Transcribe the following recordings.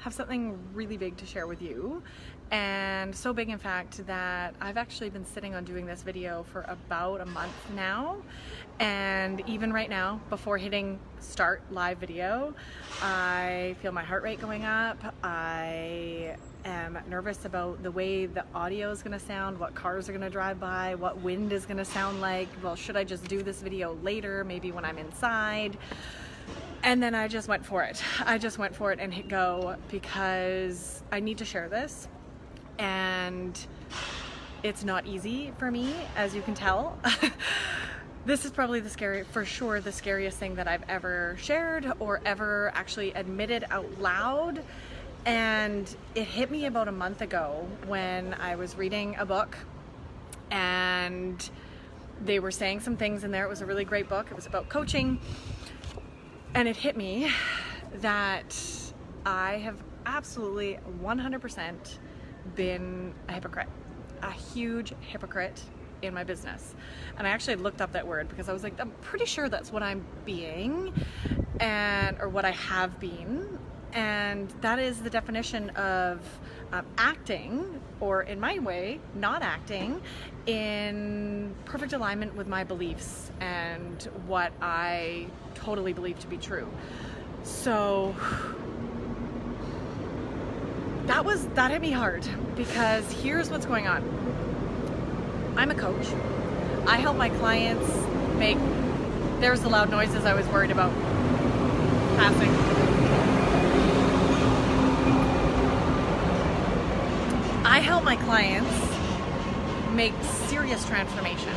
have something really big to share with you, and so big in fact that I've actually been sitting on doing this video for about a month now, and even right now before hitting start live video I feel my heart rate going up. I am nervous about the way the audio is going to sound, what cars are going to drive by, what wind is going to sound like. Well, should I just do this video later, maybe when I'm inside? And then I just went for it. I just went for it and hit go because I need to share this. And it's not easy for me, as you can tell. This is probably for sure the scariest thing that I've ever shared or ever actually admitted out loud. And it hit me about a month ago when I was reading a book and they were saying some things in there. It was a really great book. It was about coaching. And it hit me that I have absolutely 100% been a hypocrite, a huge hypocrite in my business. And I actually looked up that word because I was like, I'm pretty sure that's what I'm being, or what I have been. And that is the definition of acting, or in my way, not acting, in perfect alignment with my beliefs and what I totally believe to be true. So that hit me hard because here's what's going on. I'm a coach. I help my clients there's the loud noises I was worried about passing. I help my clients make serious transformation.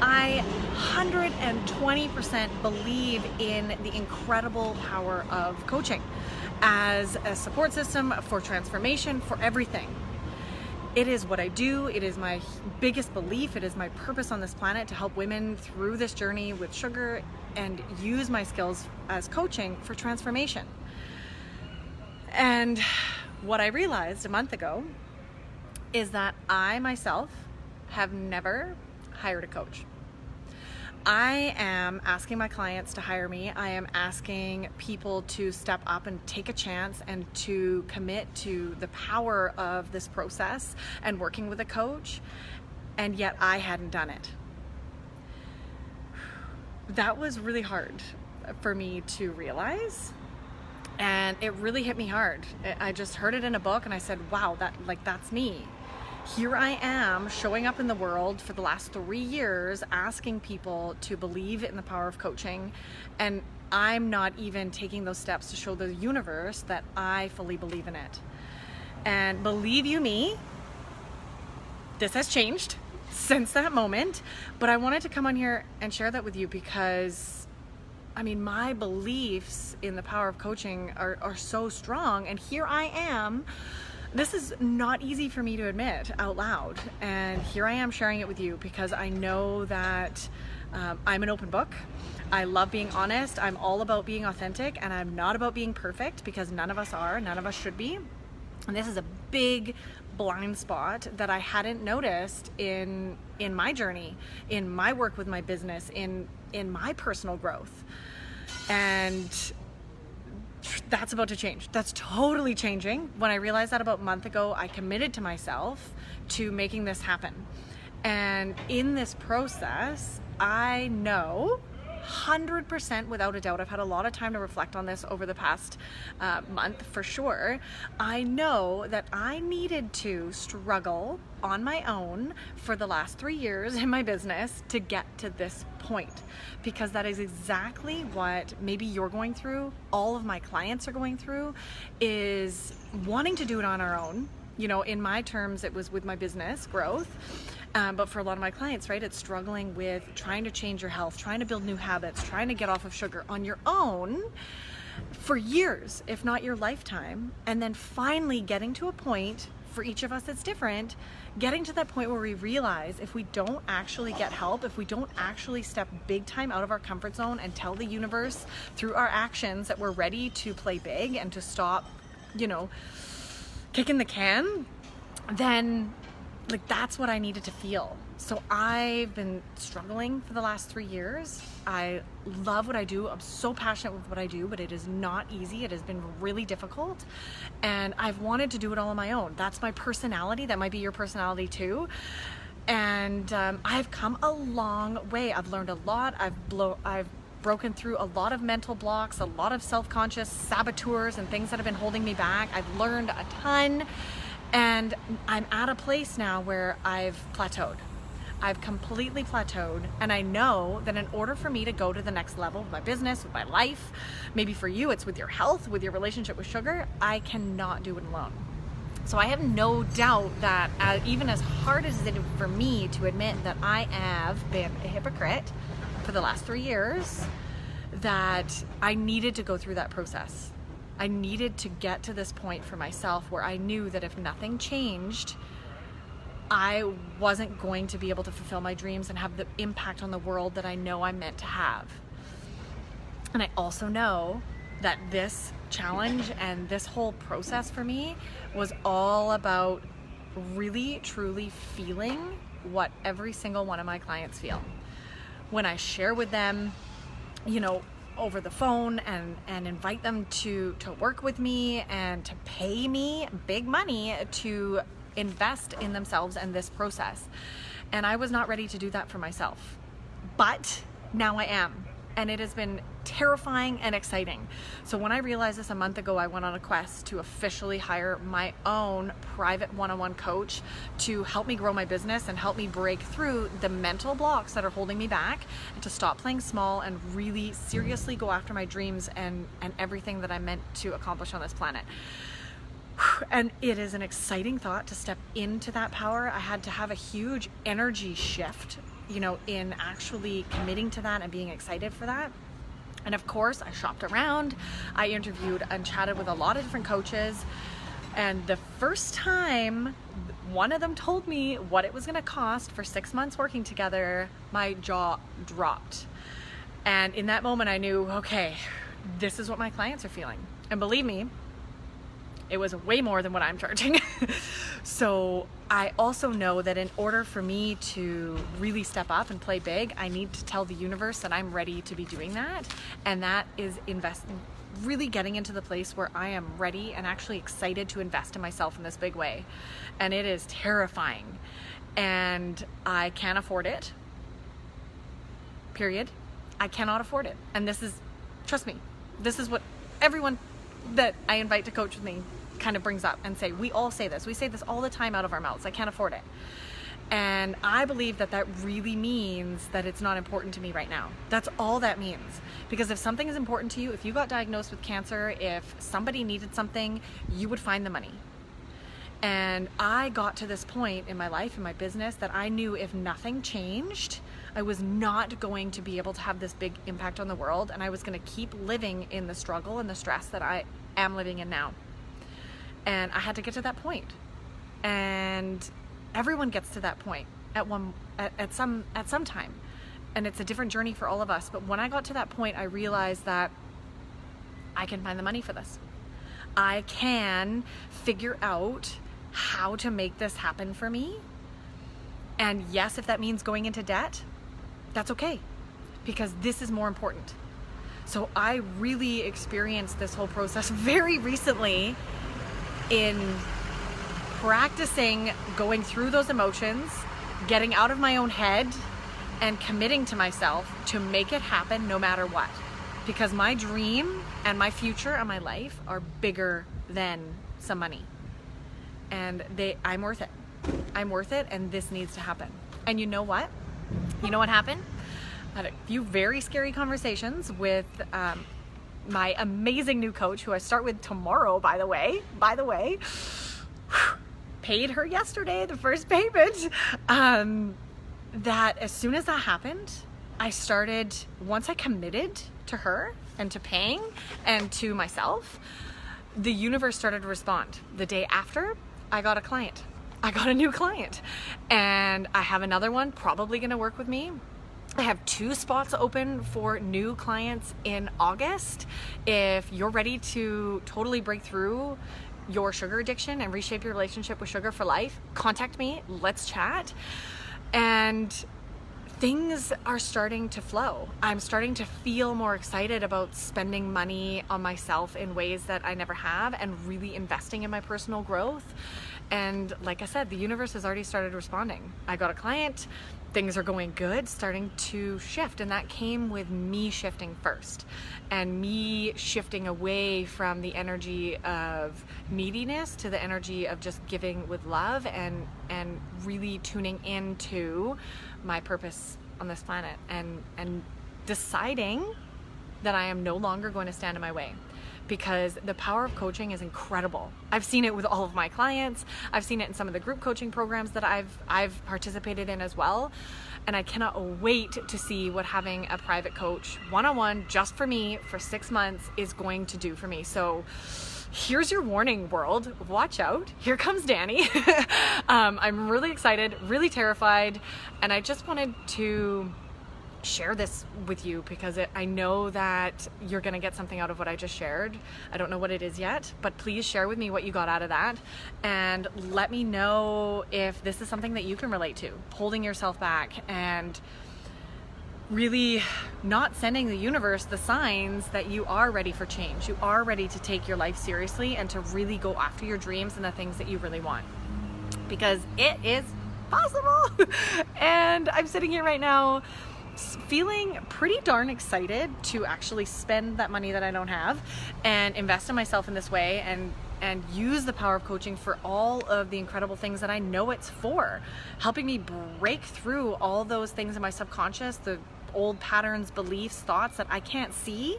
I 120% believe in the incredible power of coaching as a support system for transformation, for everything. It is what I do. It is my biggest belief. It is my purpose on this planet to help women through this journey with sugar and use my skills as coaching for transformation. And what I realized a month ago is that I myself have never hired a coach. I am asking my clients to hire me. I am asking people to step up and take a chance and to commit to the power of this process and working with a coach, and yet I hadn't done it. That was really hard for me to realize, and it really hit me hard. I just heard it in a book and I said, wow, that's me. Here I am showing up in the world for the last 3 years asking people to believe in the power of coaching, and I'm not even taking those steps to show the universe that I fully believe in it. And believe you me, this has changed since that moment, but I wanted to come on here and share that with you because my beliefs in the power of coaching are so strong, and here I am. This is not easy for me to admit out loud, and here I am sharing it with you because I know that I'm an open book. I love being honest. I'm all about being authentic, and I'm not about being perfect because none of us are, none of us should be. And this is a big blind spot that I hadn't noticed in my journey, in my work with my business, in my personal growth. And that's about to change. That's totally changing. When I realized that about a month ago, I committed to myself to making this happen. And in this process, I know 100% without a doubt, I've had a lot of time to reflect on this over the past month for sure. I know that I needed to struggle on my own for the last 3 years in my business to get to this point, because that is exactly what maybe you're going through, all of my clients are going through, is wanting to do it on our own. In my terms, it was with my business growth. But for a lot of my clients, right, it's struggling with trying to change your health, trying to build new habits, trying to get off of sugar on your own for years, if not your lifetime. And then finally getting to a point, for each of us it's different, getting to that point where we realize if we don't actually get help, if we don't actually step big time out of our comfort zone and tell the universe through our actions that we're ready to play big and to stop, kicking the can, then that's what I needed to feel. So I've been struggling for the last 3 years. I love what I do. I'm so passionate with what I do, but it is not easy. It has been really difficult. And I've wanted to do it all on my own. That's my personality. That might be your personality too. And I've come a long way. I've learned a lot. I've broken through a lot of mental blocks, a lot of self-conscious saboteurs and things that have been holding me back. I've learned a ton. And I'm at a place now where I've plateaued. I've completely plateaued, and I know that in order for me to go to the next level with my business, with my life, maybe for you it's with your health, with your relationship with sugar, I cannot do it alone. So I have no doubt that even as hard as it is for me to admit that I have been a hypocrite for the last 3 years, that I needed to go through that process. I needed to get to this point for myself where I knew that if nothing changed, I wasn't going to be able to fulfill my dreams and have the impact on the world that I know I'm meant to have. And I also know that this challenge and this whole process for me was all about really, truly feeling what every single one of my clients feel. When I share with them, over the phone and invite them to work with me and to pay me big money to invest in themselves and this process. And I was not ready to do that for myself. But now I am. And it has been terrifying and exciting. So when I realized this a month ago, I went on a quest to officially hire my own private one-on-one coach to help me grow my business and help me break through the mental blocks that are holding me back, and to stop playing small and really seriously go after my dreams and everything that I'm meant to accomplish on this planet. And it is an exciting thought to step into that power. I had to have a huge energy shift, in actually committing to that and being excited for that. And of course, I shopped around. I interviewed and chatted with a lot of different coaches. And the first time one of them told me what it was going to cost for 6 months working together, my jaw dropped. And in that moment, I knew, okay, this is what my clients are feeling. And believe me, it was way more than what I'm charging. So I also know that in order for me to really step up and play big, I need to tell the universe that I'm ready to be doing that. And that is really getting into the place where I am ready and actually excited to invest in myself in this big way. And it is terrifying. And I can't afford it. Period. I cannot afford it. And trust me, this is what everyone that I invite to coach with me kind of brings up and say. We all say this. We say this all the time out of our mouths. I can't afford it. And I believe that really means that it's not important to me right now. That's all that means. Because if something is important to you, if you got diagnosed with cancer, if somebody needed something, you would find the money. And I got to this point in my life, in my business, that I knew if nothing changed, I was not going to be able to have this big impact on the world, and I was going to keep living in the struggle and the stress that I am living in now. And I had to get to that point. And everyone gets to that point at some time. And it's a different journey for all of us. But when I got to that point, I realized that I can find the money for this. I can figure out how to make this happen for me. And yes, if that means going into debt, that's okay, because this is more important. So I really experienced this whole process very recently in practicing going through those emotions, getting out of my own head, and committing to myself to make it happen no matter what. Because my dream and my future and my life are bigger than some money. And I'm worth it. I'm worth it, and this needs to happen. And you know what? You know what happened? I had a few very scary conversations with my amazing new coach, who I start with tomorrow, by the way. Paid her yesterday, the first payment. That as soon as that happened, once I committed to her and to paying and to myself, the universe started to respond. The day after, I got a new client, and I have another one probably going to work with me. I have 2 spots open for new clients in August. If you're ready to totally break through your sugar addiction and reshape your relationship with sugar for life, contact me. Let's chat. And things are starting to flow. I'm starting to feel more excited about spending money on myself in ways that I never have, and really investing in my personal growth. And like I said, the universe has already started responding. I got a client, things are going good, starting to shift. And that came with me shifting first, and me shifting away from the energy of neediness to the energy of just giving with love, and really tuning into my purpose on this planet, and deciding that I am no longer going to stand in my way. Because the power of coaching is incredible. I've seen it with all of my clients. I've seen it in some of the group coaching programs that I've participated in as well. And I cannot wait to see what having a private coach one-on-one just for me for 6 months is going to do for me. So here's your warning, world. Watch out. Here comes Dani. I'm really excited, really terrified. And I just wanted to share this with you because I know that you're going to get something out of what I just shared. I don't know what it is yet, but please share with me what you got out of that, and let me know if this is something that you can relate to. Holding yourself back and really not sending the universe the signs that you are ready for change. You are ready to take your life seriously and to really go after your dreams and the things that you really want, because it is possible. And I'm sitting here right now feeling pretty darn excited to actually spend that money that I don't have and invest in myself in this way, and use the power of coaching for all of the incredible things that I know it's for, helping me break through all those things in my subconscious, the old patterns, beliefs, thoughts that I can't see,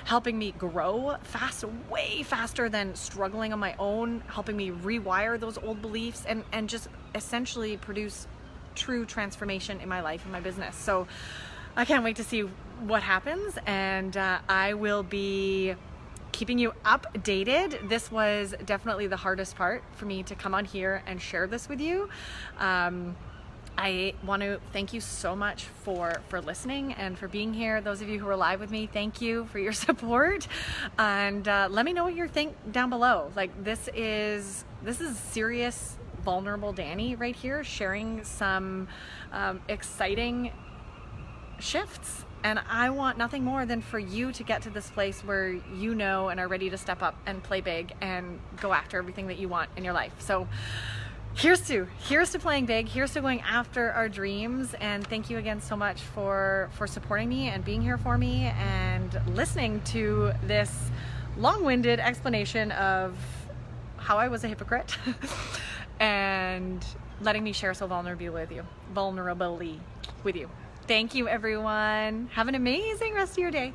helping me grow fast, way faster than struggling on my own, helping me rewire those old beliefs, and just essentially produce true transformation in my life and my business. So I can't wait to see what happens, and I will be keeping you updated. This was definitely the hardest part for me, to come on here and share this with you. I want to thank you so much for listening and for being here. Those of you who are live with me, thank you for your support, and let me know what you think down below. Like, this is serious, vulnerable Dani right here, sharing some exciting shifts. And I want nothing more than for you to get to this place where you know and are ready to step up and play big and go after everything that you want in your life. So here's to playing big, here's to going after our dreams. And thank you again so much for supporting me and being here for me and listening to this long-winded explanation of how I was a hypocrite and letting me share so vulnerably with you. Thank you, everyone. Have an amazing rest of your day.